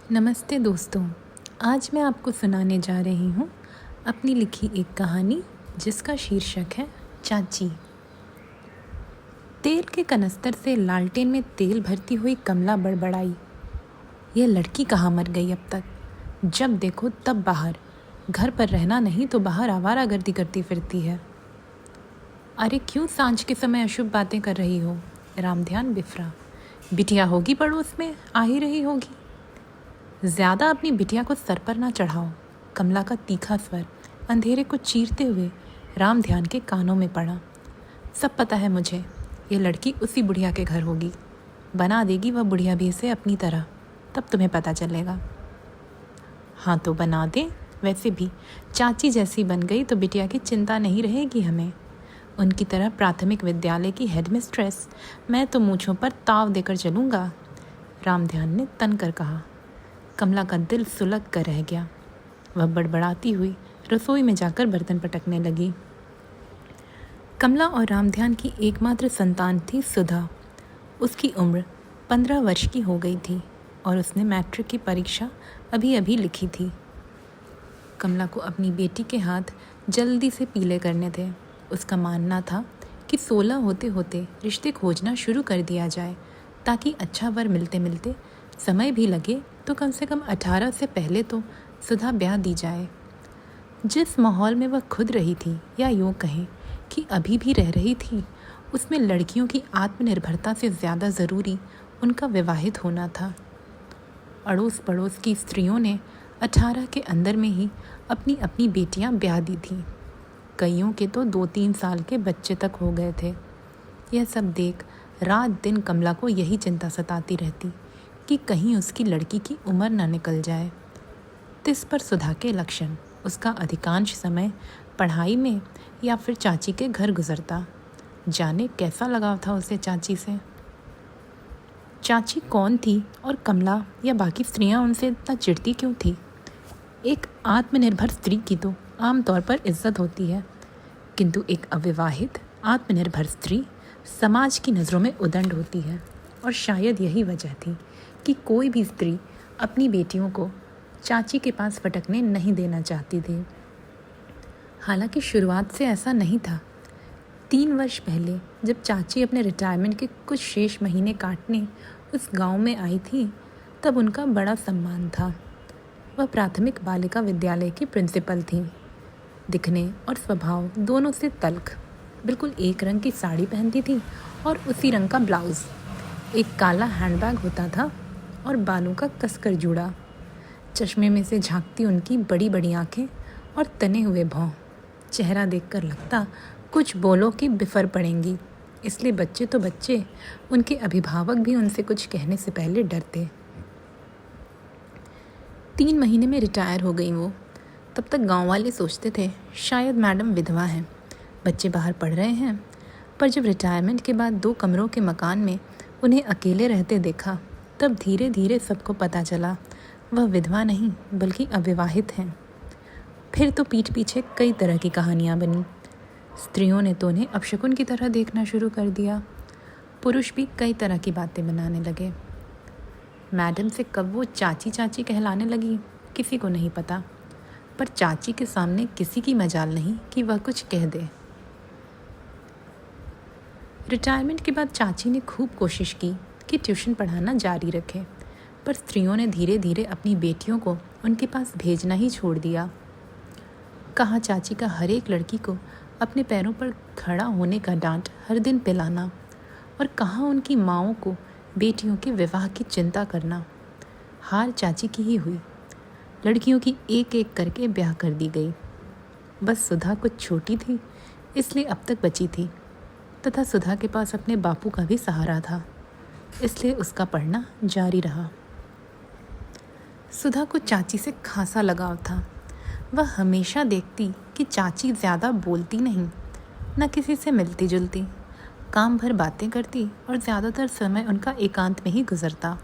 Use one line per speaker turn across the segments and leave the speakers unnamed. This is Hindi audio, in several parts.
नमस्ते दोस्तों। आज मैं आपको सुनाने जा रही हूँ अपनी लिखी एक कहानी जिसका शीर्षक है चाची। तेल के कनस्तर से लालटेन में तेल भरती हुई कमला बड़बड़ाई, यह लड़की कहाँ मर गई अब तक? जब देखो तब बाहर, घर पर रहना नहीं तो बाहर आवारागर्दी करती फिरती है। अरे क्यों सांझ के समय अशुभ बातें कर रही हो? रामध्यान बिफरा। बिटिया होगी पड़ोस में, आ ही रही होगी। ज़्यादा अपनी बिटिया को सर पर ना चढ़ाओ। कमला का तीखा स्वर अंधेरे को चीरते हुए रामध्यान के कानों में पड़ा। सब पता है मुझे, ये लड़की उसी बुढ़िया के घर होगी। बना देगी वह बुढ़िया भी इसे अपनी तरह, तब तुम्हें पता चलेगा। हाँ तो बना दे, वैसे भी चाची जैसी बन गई तो बिटिया की चिंता नहीं रहेगी हमें। उनकी तरह प्राथमिक विद्यालय की हेडमिस्ट्रेस मैं तो मूँछों पर ताव देकर चलूँगा। रामध्यान ने तन कर कहा। कमला का दिल सुलग कर रह गया। वह बड़बड़ाती हुई रसोई में जाकर बर्तन पटकने लगी। कमला और रामध्यान की एकमात्र संतान थी सुधा। उसकी उम्र 15 वर्ष की हो गई थी और उसने मैट्रिक की परीक्षा अभी अभी लिखी थी। कमला को अपनी बेटी के हाथ जल्दी से पीले करने थे। उसका मानना था कि 16 होते होते रिश्ते खोजना शुरू कर दिया जाए, ताकि अच्छा वर मिलते मिलते समय भी लगे तो कम से कम 18 से पहले तो सुधा ब्याह दी जाए। जिस माहौल में वह खुद रही थी, या यूँ कहें कि अभी भी रह रही थी, उसमें लड़कियों की आत्मनिर्भरता से ज़्यादा ज़रूरी उनका विवाहित होना था। अड़ोस पड़ोस की स्त्रियों ने 18 के अंदर में ही अपनी अपनी बेटियां ब्याह दी थीं। कईयों के तो 2-3 साल के बच्चे तक हो गए थे। यह सब देख रात दिन कमला को यही चिंता सताती रहती कि कहीं उसकी लड़की की उम्र ना निकल जाए। तिस पर सुधा के लक्षण, उसका अधिकांश समय पढ़ाई में या फिर चाची के घर गुजरता। जाने कैसा लगाव था उसे चाची से। चाची कौन थी और कमला या बाकी स्त्रियां उनसे इतना चिढ़ती क्यों थी? एक आत्मनिर्भर स्त्री की तो आमतौर पर इज्जत होती है, किंतु एक अविवाहित आत्मनिर्भर स्त्री समाज की नज़रों में उदंड होती है। और शायद यही वजह थी कि कोई भी स्त्री अपनी बेटियों को चाची के पास फटकने नहीं देना चाहती थी। हालांकि शुरुआत से ऐसा नहीं था। 3 वर्ष पहले जब चाची अपने रिटायरमेंट के कुछ शेष महीने काटने उस गांव में आई थी, तब उनका बड़ा सम्मान था। वह प्राथमिक बालिका विद्यालय की प्रिंसिपल थी। दिखने और स्वभाव दोनों से तल्ख। बिल्कुल एक रंग की साड़ी पहनती थी और उसी रंग का ब्लाउज़। एक काला हैंडबैग होता था और बालों का कसकर जूड़ा। चश्मे में से झांकती उनकी बड़ी बड़ी आंखें और तने हुए भौं। चेहरा देखकर लगता कुछ बोलो कि बिफर पड़ेंगी, इसलिए बच्चे तो बच्चे, उनके अभिभावक भी उनसे कुछ कहने से पहले डरते। 3 महीने में रिटायर हो गई वो। तब तक गांव वाले सोचते थे शायद मैडम विधवा हैं, बच्चे बाहर पढ़ रहे हैं। पर जब रिटायरमेंट के बाद 2 कमरों के मकान में उन्हें अकेले रहते देखा, तब धीरे धीरे सबको पता चला वह विधवा नहीं बल्कि अविवाहित हैं। फिर तो पीठ पीछे कई तरह की कहानियाँ बनी। स्त्रियों ने तो उन्हें अपशकुन की तरह देखना शुरू कर दिया। पुरुष भी कई तरह की बातें बनाने लगे। मैडम से कब वो चाची चाची कहलाने लगी किसी को नहीं पता, पर चाची के सामने किसी की मजाल नहीं कि वह कुछ कह दे। रिटायरमेंट के बाद चाची ने खूब कोशिश की कि ट्यूशन पढ़ाना जारी रखे, पर स्त्रियों ने धीरे धीरे अपनी बेटियों को उनके पास भेजना ही छोड़ दिया। कहाँ चाची का हर एक लड़की को अपने पैरों पर खड़ा होने का डांट हर दिन पिलाना, और कहाँ उनकी माँओं को बेटियों के विवाह की चिंता करना। हार चाची की ही हुई। लड़कियों की एक एक करके ब्याह कर दी गई। बस सुधा कुछ छोटी थी, इसलिए अब तक बची थी, तथा सुधा के पास अपने बापू का भी सहारा था, इसलिए उसका पढ़ना जारी रहा। सुधा को चाची से खासा लगाव था। वह हमेशा देखती कि चाची ज़्यादा बोलती नहीं, न किसी से मिलती जुलती, काम भर बातें करती और ज़्यादातर समय उनका एकांत में ही गुजरता।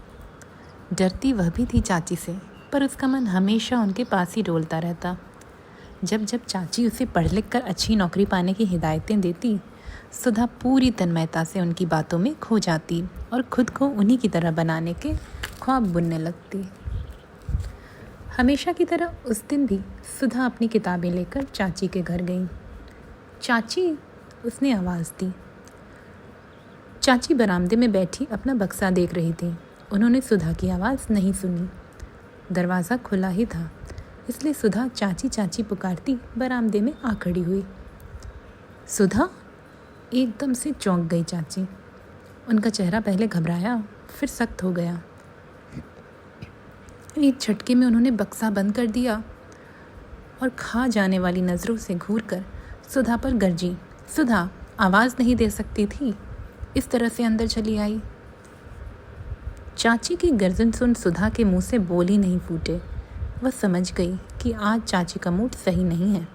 डरती वह भी थी चाची से, पर उसका मन हमेशा उनके पास ही डोलता रहता। जब जब चाची उसे पढ़ लिख कर अच्छी नौकरी पाने की हिदायतें देती, सुधा पूरी तन्मयता से उनकी बातों में खो जाती और खुद को उन्हीं की तरह बनाने के ख्वाब बुनने लगती। हमेशा की तरह उस दिन भी सुधा अपनी किताबें लेकर चाची के घर गई। चाची, उसने आवाज़ दी। चाची बरामदे में बैठी अपना बक्सा देख रही थी। उन्होंने सुधा की आवाज़ नहीं सुनी। दरवाज़ा खुला ही था, इसलिए सुधा चाची चाची पुकारती बरामदे में आ खड़ी हुई। सुधा, एकदम से चौंक गई चाची। उनका चेहरा पहले घबराया, फिर सख्त हो गया। एक झटके में उन्होंने बक्सा बंद कर दिया और खा जाने वाली नज़रों से घूरकर सुधा पर गरजी। सुधा आवाज़ नहीं दे सकती थी, इस तरह से अंदर चली आई। चाची की गर्जन सुन सुधा के मुंह से बोल ही नहीं फूटे। वह समझ गई कि आज चाची का मूड सही नहीं है,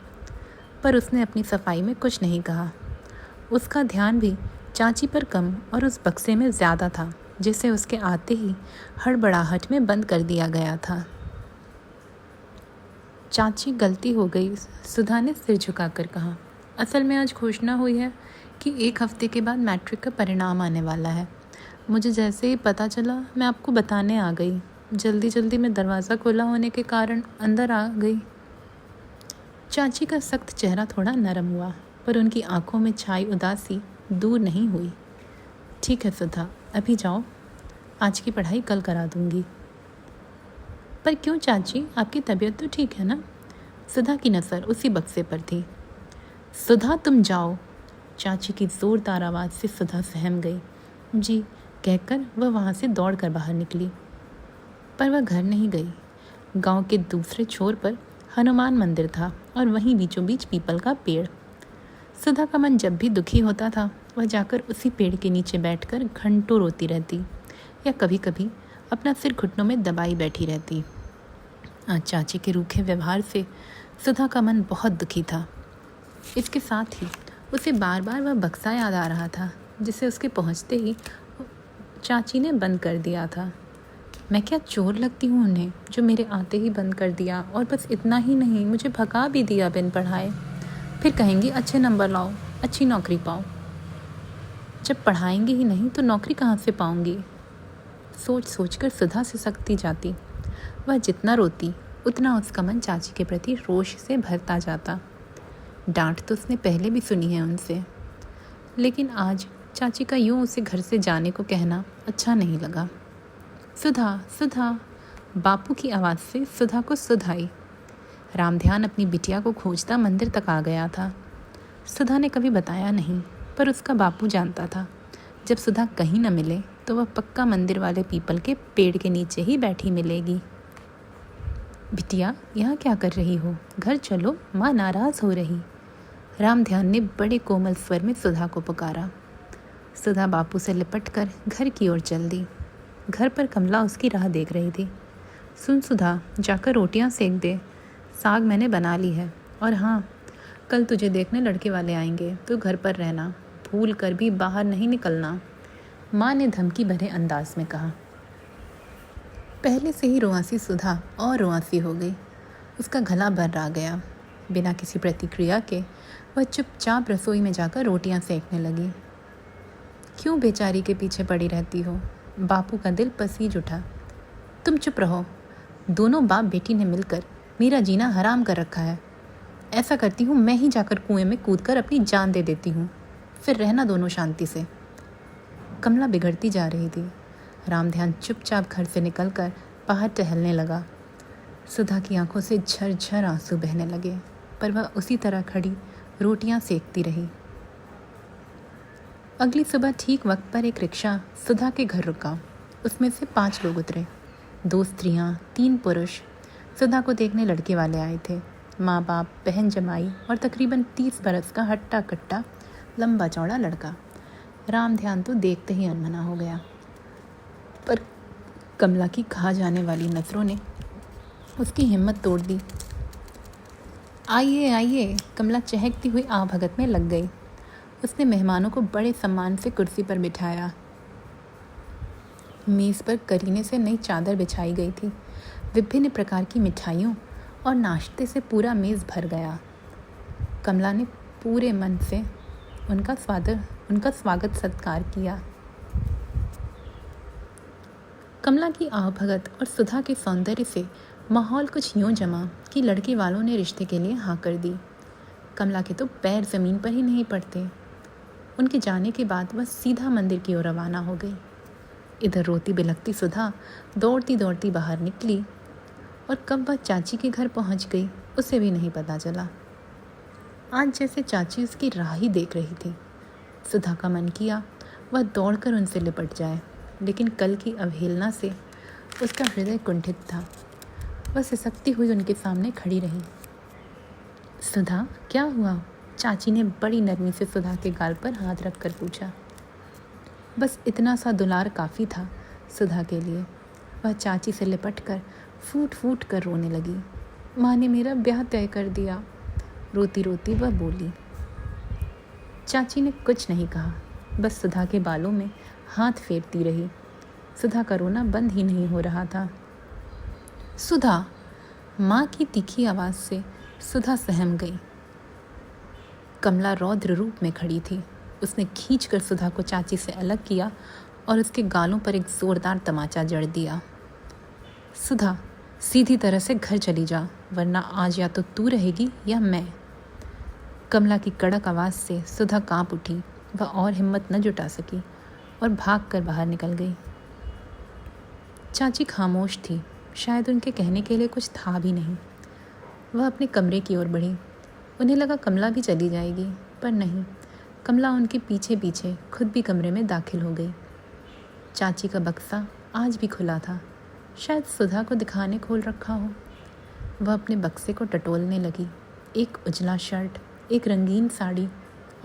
पर उसने अपनी सफाई में कुछ नहीं कहा। उसका ध्यान भी चाची पर कम और उस बक्से में ज़्यादा था, जिसे उसके आते ही हड़बड़ाहट में बंद कर दिया गया था। चाची, गलती हो गई, सुधा ने सिर झुकाकर कहा। असल में आज घोषणा हुई है कि 1 हफ्ते के बाद मैट्रिक का परिणाम आने वाला है। मुझे जैसे ही पता चला मैं आपको बताने आ गई। जल्दी जल्दी में दरवाज़ा खुला होने के कारण अंदर आ गई। चाची का सख्त चेहरा थोड़ा नरम हुआ, पर उनकी आंखों में छाई उदासी दूर नहीं हुई। ठीक है सुधा, अभी जाओ, आज की पढ़ाई कल करा दूंगी। पर क्यों चाची, आपकी तबीयत तो ठीक है ना? सुधा की नज़र उसी बक्से पर थी। सुधा, तुम जाओ, चाची की ज़ोरदार आवाज़ से सुधा सहम गई। जी कहकर वह वहाँ से दौड़कर बाहर निकली, पर वह घर नहीं गई। गांव के दूसरे छोर पर हनुमान मंदिर था और वहीं बीचों बीच पीपल का पेड़। सुधा का मन जब भी दुखी होता था, वह जाकर उसी पेड़ के नीचे बैठकर घंटों रोती रहती, या कभी कभी अपना सिर घुटनों में दबाई बैठी रहती। आज चाची के रूखे व्यवहार से सुधा का मन बहुत दुखी था। इसके साथ ही उसे बार बार वह बक्सा याद आ रहा था, जिसे उसके पहुंचते ही चाची ने बंद कर दिया था। मैं क्या चोर लगती हूँ उन्हें, जो मेरे आते ही बंद कर दिया, और बस इतना ही नहीं, मुझे भगा भी दिया बिन पढ़ाए। फिर कहेंगी अच्छे नंबर लाओ, अच्छी नौकरी पाओ। जब पढ़ाएंगे ही नहीं तो नौकरी कहाँ से पाऊंगी? सोच सोचकर सुधा से सख्ती जाती। वह जितना रोती उतना उसका मन चाची के प्रति रोष से भरता जाता। डांट तो उसने पहले भी सुनी है उनसे, लेकिन आज चाची का यूं उसे घर से जाने को कहना अच्छा नहीं लगा। सुधा, सुधा, बापू की आवाज़ से सुधा को सुध आई। रामध्यान अपनी बिटिया को खोजता मंदिर तक आ गया था। सुधा ने कभी बताया नहीं, पर उसका बापू जानता था, जब सुधा कहीं न मिले तो वह पक्का मंदिर वाले पीपल के पेड़ के नीचे ही बैठी मिलेगी। बिटिया, यहाँ क्या कर रही हो? घर चलो, माँ नाराज़ हो रही। रामध्यान ने बड़े कोमल स्वर में सुधा को पुकारा। सुधा बापू से लिपट कर घर की ओर चल दी। घर पर कमला उसकी राह देख रही थी। सुन सुधा, जाकर रोटियां सेक दे, साग मैंने बना ली है। और हाँ, कल तुझे देखने लड़के वाले आएंगे, तो घर पर रहना, भूल कर भी बाहर नहीं निकलना, माँ ने धमकी भरे अंदाज में कहा। पहले से ही रुआसी सुधा और रुआसी हो गई। उसका गला भर आ गया। बिना किसी प्रतिक्रिया के वह चुपचाप रसोई में जाकर रोटियां सेकने लगी। क्यों बेचारी के पीछे पड़ी रहती हो? बापू का दिल पसीज उठा। तुम चुप रहो। दोनों बाप बेटी ने मिलकर मेरा जीना हराम कर रखा है। ऐसा करती हूँ, मैं ही जाकर कुएं में कूदकर अपनी जान दे देती हूँ, फिर रहना दोनों शांति से। कमला बिगड़ती जा रही थी। रामध्यान चुपचाप घर से निकलकर बाहर टहलने लगा। सुधा की आंखों से झरझर आंसू बहने लगे, पर वह उसी तरह खड़ी रोटियां सेकती रही। अगली सुबह ठीक वक्त पर एक रिक्शा सुधा के घर रुका। उसमें से 5 लोग उतरे। 2 स्त्रियां, 3 पुरुष सुधा को देखने लड़के वाले आए थे। माँ बाप, बहन जमाई और तकरीबन 30 बरस का हट्टा कट्टा लंबा चौड़ा लड़का। रामध्यान तो देखते ही अनमना हो गया, पर कमला की खा जाने वाली नज़रों ने उसकी हिम्मत तोड़ दी। आइए आइए, कमला चहकती हुई आ भगत में लग गई। उसने मेहमानों को बड़े सम्मान से कुर्सी पर बिठाया। मेज़ पर करीने से नई चादर बिछाई गई थी। विभिन्न प्रकार की मिठाइयों और नाश्ते से पूरा मेज़ भर गया। कमला ने पूरे मन से उनका स्वागत सत्कार किया। कमला की आवभगत और सुधा के सौंदर्य से माहौल कुछ यूं जमा कि लड़के वालों ने रिश्ते के लिए हाँ कर दी। कमला के तो पैर ज़मीन पर ही नहीं पड़ते। उनके जाने के बाद वह सीधा मंदिर की ओर रवाना हो गई। इधर रोती बिलखती सुधा दौड़ती दौड़ती बाहर निकली और कब वह चाची के घर पहुंच गई उसे भी नहीं पता चला। आज जैसे चाची उसकी राह ही देख रही थी। सुधा का मन किया वह दौड़कर उनसे लिपट जाए, लेकिन कल की अवहेलना से उसका हृदय कुंठित था। वह सिसकती हुई उनके सामने खड़ी रही। सुधा, क्या हुआ? चाची ने बड़ी नरमी से सुधा के गाल पर हाथ रखकर पूछा। बस इतना सा दुलार काफ़ी था सुधा के लिए। वह चाची से लिपट कर फूट फूट कर रोने लगी। माँ ने मेरा ब्याह तय कर दिया, रोती रोती वह बोली। चाची ने कुछ नहीं कहा, बस सुधा के बालों में हाथ फेरती रही। सुधा का रोना बंद ही नहीं हो रहा था। सुधा! माँ की तीखी आवाज़ से सुधा सहम गई। कमला रौद्र रूप में खड़ी थी। उसने खींचकर सुधा को चाची से अलग किया और उसके गालों पर एक जोरदार तमाचा जड़ दिया। सुधा, सीधी तरह से घर चली जा, वरना आज या तो तू रहेगी या मैं। कमला की कड़क आवाज़ से सुधा कांप उठी। वह और हिम्मत न जुटा सकी और भागकर बाहर निकल गई। चाची खामोश थी। शायद उनके कहने के लिए कुछ था भी नहीं। वह अपने कमरे की ओर बढ़ी। उन्हें लगा कमला भी चली जाएगी, पर नहीं। कमला उनके पीछे पीछे खुद भी कमरे में दाखिल हो गई। चाची का बक्सा आज भी खुला था। शायद सुधा को दिखाने खोल रखा हो। वह अपने बक्से को टटोलने लगी। एक उजला शर्ट, एक रंगीन साड़ी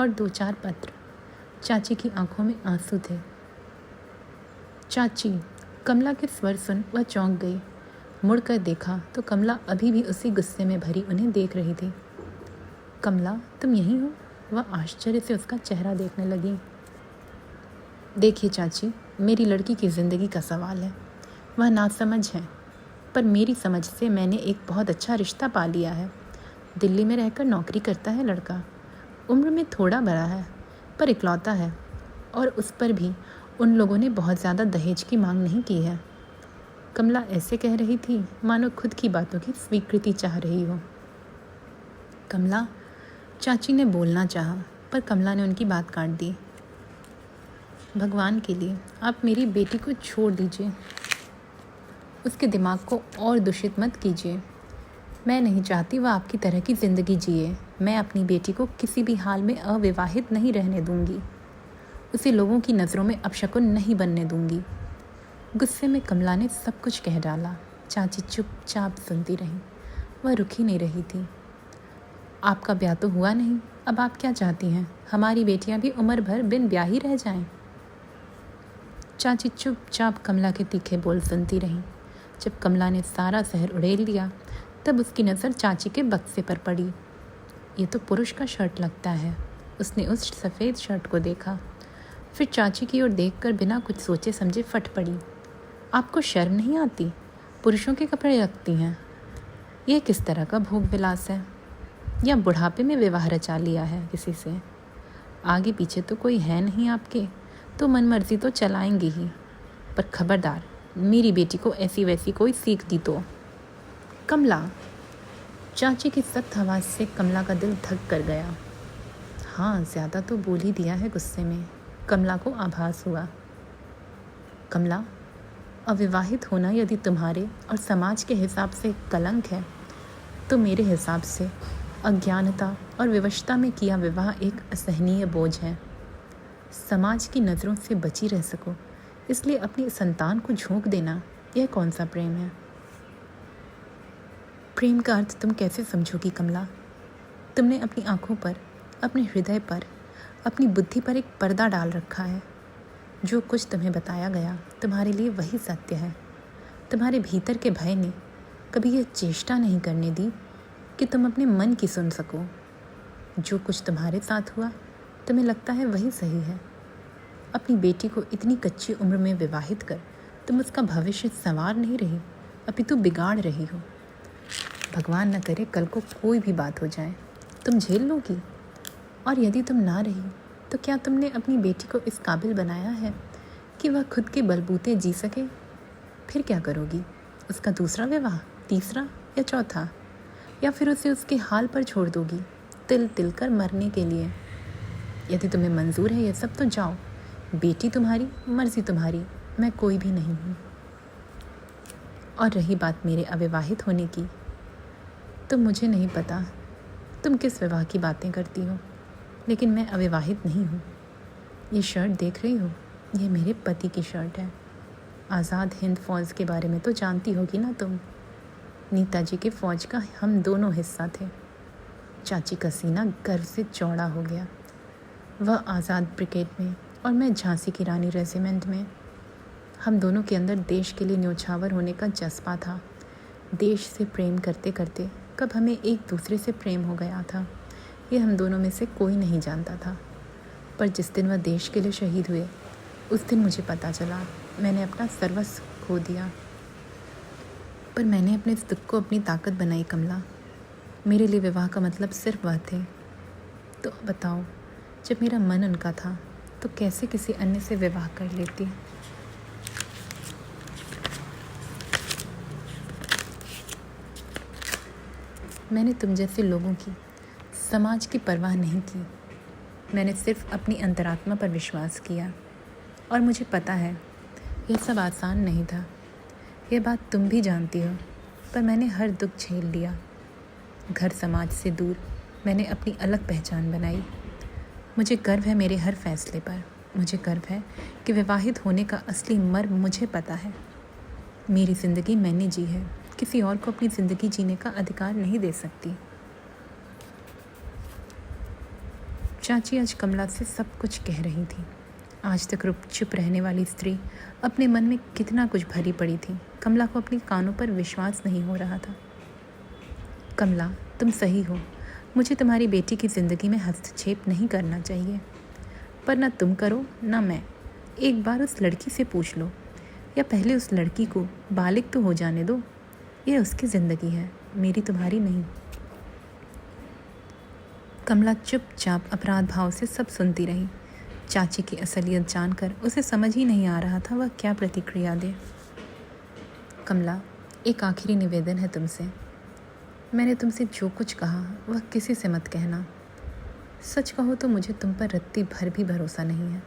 और 2-4 पत्र। चाची की आंखों में आंसू थे। चाची! कमला के स्वर सुन वह चौंक गई। मुड़कर देखा तो कमला अभी भी उसी गुस्से में भरी उन्हें देख रही थी। कमला, तुम यहीं हो? वह आश्चर्य से उसका चेहरा देखने लगी। देखिए चाची, मेरी लड़की की ज़िंदगी का सवाल है। वह नासमझ है, पर मेरी समझ से मैंने एक बहुत अच्छा रिश्ता पा लिया है। दिल्ली में रहकर नौकरी करता है लड़का। उम्र में थोड़ा बड़ा है, पर इकलौता है, और उस पर भी उन लोगों ने बहुत ज़्यादा दहेज की मांग नहीं की है। कमला ऐसे कह रही थी मानो खुद की बातों की स्वीकृति चाह रही हो। कमला! चाची ने बोलना चाहा, पर कमला ने उनकी बात काट दी। भगवान के लिए आप मेरी बेटी को छोड़ दीजिए। उसके दिमाग को और दूषित मत कीजिए। मैं नहीं चाहती वह आपकी तरह की ज़िंदगी जिए। मैं अपनी बेटी को किसी भी हाल में अविवाहित नहीं रहने दूंगी। उसे लोगों की नज़रों में अपशकुन नहीं बनने दूंगी। गुस्से में कमला ने सब कुछ कह डाला। चाची चुपचाप सुनती रही। वह रुकी नहीं रही थी। आपका ब्याह तो हुआ नहीं, अब आप क्या चाहती हैं? हमारी बेटियां भी उम्र भर बिन ब्याही रह जाएं। चाची चुपचाप कमला के तीखे बोल सुनती रही। जब कमला ने सारा जहर उड़ेल लिया, तब उसकी नज़र चाची के बक्से पर पड़ी। ये तो पुरुष का शर्ट लगता है। उसने उस सफ़ेद शर्ट को देखा, फिर चाची की ओर देखकर बिना कुछ सोचे समझे फट पड़ी। आपको शर्म नहीं आती? पुरुषों के कपड़े रखती हैं। यह किस तरह का भोग विलास है? या बुढ़ापे में विवाह रचा लिया है किसी से? आगे पीछे तो कोई है नहीं आपके, तो मनमर्जी तो चलाएंगे ही। पर खबरदार, मेरी बेटी को ऐसी वैसी कोई सीख दी तो। कमला! चाची की सख्त आवाज़ से कमला का दिल धक कर गया। हाँ, ज़्यादा तो बोल ही दिया है गुस्से में। कमला को आभास हुआ। कमला, अविवाहित होना यदि तुम्हारे और समाज के हिसाब से कलंक है, तो मेरे हिसाब से अज्ञानता और विवशता में किया विवाह एक असहनीय बोझ है। समाज की नज़रों से बची रह सको, इसलिए अपनी संतान को झोंक देना, यह कौन सा प्रेम है? प्रेम का अर्थ तुम कैसे समझोगी कमला? तुमने अपनी आंखों पर, अपने हृदय पर, अपनी बुद्धि पर एक पर्दा डाल रखा है। जो कुछ तुम्हें बताया गया तुम्हारे लिए वही सत्य है। तुम्हारे भीतर के भय ने कभी यह चेष्टा नहीं करने दी कि तुम अपने मन की सुन सको। जो कुछ तुम्हारे साथ हुआ तुम्हें लगता है वही सही है। अपनी बेटी को इतनी कच्ची उम्र में विवाहित कर तुम उसका भविष्य संवार नहीं रही, अपितु बिगाड़ रही हो। भगवान न करे कल को कोई भी बात हो जाए, तुम झेल लोगी? और यदि तुम ना रही तो क्या तुमने अपनी बेटी को इस काबिल बनाया है कि वह खुद के बलबूते जी सके? फिर क्या करोगी? उसका दूसरा विवाह, तीसरा या चौथा? या फिर उसे उसके हाल पर छोड़ दोगी, तिल तिल कर मरने के लिए? यदि तुम्हें मंजूर है ये सब तो जाओ, बेटी तुम्हारी, मर्जी तुम्हारी, मैं कोई भी नहीं हूँ। और रही बात मेरे अविवाहित होने की, तो मुझे नहीं पता तुम किस विवाह की बातें करती हो, लेकिन मैं अविवाहित नहीं हूँ। ये शर्ट देख रही हो, ये मेरे पति की शर्ट है। आज़ाद हिंद फ़ौज के बारे में तो जानती होगी ना तुम। नेताजी के फ़ौज का हम दोनों हिस्सा थे। चाची का सीना गर्व से चौड़ा हो गया। वह आज़ाद ब्रिगेड में और मैं झांसी की रानी रेजिमेंट में। हम दोनों के अंदर देश के लिए न्योछावर होने का जज्बा था। देश से प्रेम करते करते कब हमें एक दूसरे से प्रेम हो गया था, ये हम दोनों में से कोई नहीं जानता था। पर जिस दिन वह देश के लिए शहीद हुए, उस दिन मुझे पता चला मैंने अपना सर्वस्व खो दिया। पर मैंने अपने इस दुख को अपनी ताकत बनाई कमला। मेरे लिए विवाह का मतलब सिर्फ वह थे। तो बताओ, जब मेरा मन उनका था तो कैसे किसी अन्य से विवाह कर लेती? मैंने तुम जैसे लोगों की, समाज की परवाह नहीं की। मैंने सिर्फ अपनी अंतरात्मा पर विश्वास किया। और मुझे पता है यह सब आसान नहीं था, यह बात तुम भी जानती हो। पर मैंने हर दुख झेल लिया। घर समाज से दूर मैंने अपनी अलग पहचान बनाई। मुझे गर्व है मेरे हर फैसले पर। मुझे गर्व है कि विवाहित होने का असली मर्म मुझे पता है। मेरी ज़िंदगी मैंने जी है, किसी और को अपनी ज़िंदगी जीने का अधिकार नहीं दे सकती। चाची आज कमला से सब कुछ कह रही थी। आज तक चुप रहने वाली स्त्री अपने मन में कितना कुछ भरी पड़ी थी। कमला को अपने कानों पर विश्वास नहीं हो रहा था। कमला, तुम सही हो, मुझे तुम्हारी बेटी की ज़िंदगी में हस्तक्षेप नहीं करना चाहिए। पर ना तुम करो ना मैं। एक बार उस लड़की से पूछ लो, या पहले उस लड़की को बालिग तो हो जाने दो। ये उसकी ज़िंदगी है, मेरी तुम्हारी नहीं। कमला चुपचाप अपराध भाव से सब सुनती रही। चाची की असलियत जानकर उसे समझ ही नहीं आ रहा था वह क्या प्रतिक्रिया दे। कमला, एक आखिरी निवेदन है तुमसे। मैंने तुमसे जो कुछ कहा वह किसी से मत कहना। सच कहो तो मुझे तुम पर रत्ती भर भी भरोसा नहीं है,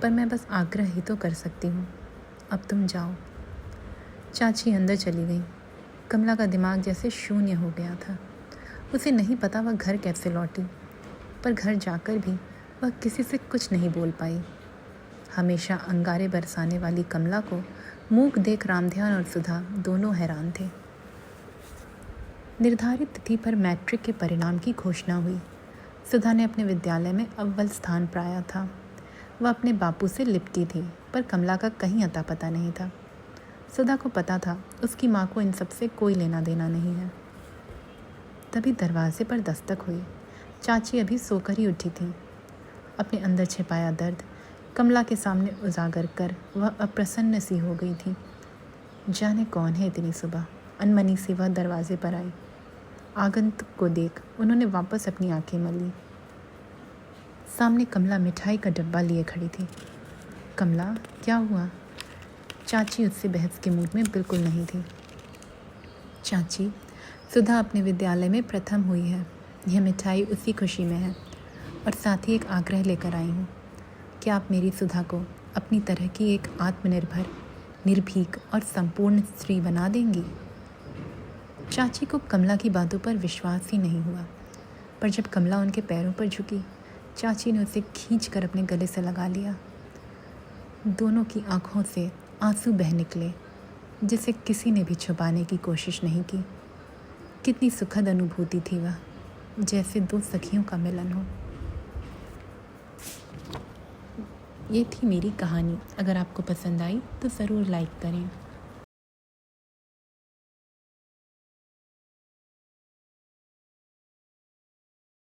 पर मैं बस आग्रह ही तो कर सकती हूँ। अब तुम जाओ। चाची अंदर चली गई। कमला का दिमाग जैसे शून्य हो गया था। उसे नहीं पता वह घर कैसे लौटी, पर घर जाकर भी वह किसी से कुछ नहीं बोल पाई। हमेशा अंगारे बरसाने वाली कमला को मूक देख रामध्यान और सुधा दोनों हैरान थे। निर्धारित तिथि पर मैट्रिक के परिणाम की घोषणा हुई। सुधा ने अपने विद्यालय में अव्वल स्थान पाया था। वह अपने बापू से लिपटी थी, पर कमला का कहीं अता पता नहीं था। सुधा को पता था उसकी माँ को इन सब से कोई लेना देना नहीं है। तभी दरवाजे पर दस्तक हुई। चाची अभी सोकर ही उठी थी। अपने अंदर छिपाया दर्द कमला के सामने उजागर कर वह अप्रसन्न सी हो गई थी। जाने कौन है इतनी सुबह। अनमनी से वह दरवाजे पर आई। आगंतुक को देख उन्होंने वापस अपनी आंखें मली। सामने कमला मिठाई का डब्बा लिए खड़ी थी। कमला, क्या हुआ? चाची उससे बहस के मूड में बिल्कुल नहीं थी। चाची, सुधा अपने विद्यालय में प्रथम हुई है। यह मिठाई उसी खुशी में है, और साथ ही एक आग्रह लेकर आई हूँ। क्या आप मेरी सुधा को अपनी तरह की एक आत्मनिर्भर, निर्भीक और संपूर्ण स्त्री बना देंगी? चाची को कमला की बातों पर विश्वास ही नहीं हुआ, पर जब कमला उनके पैरों पर झुकी, चाची ने उसे खींच कर अपने गले से लगा लिया। दोनों की आंखों से आंसू बह निकले, जिसे किसी ने भी छुपाने की कोशिश नहीं की। कितनी सुखद अनुभूति थी वह, जैसे दो सखियों का मिलन हो। ये थी मेरी कहानी। अगर आपको पसंद आई तो ज़रूर लाइक करें।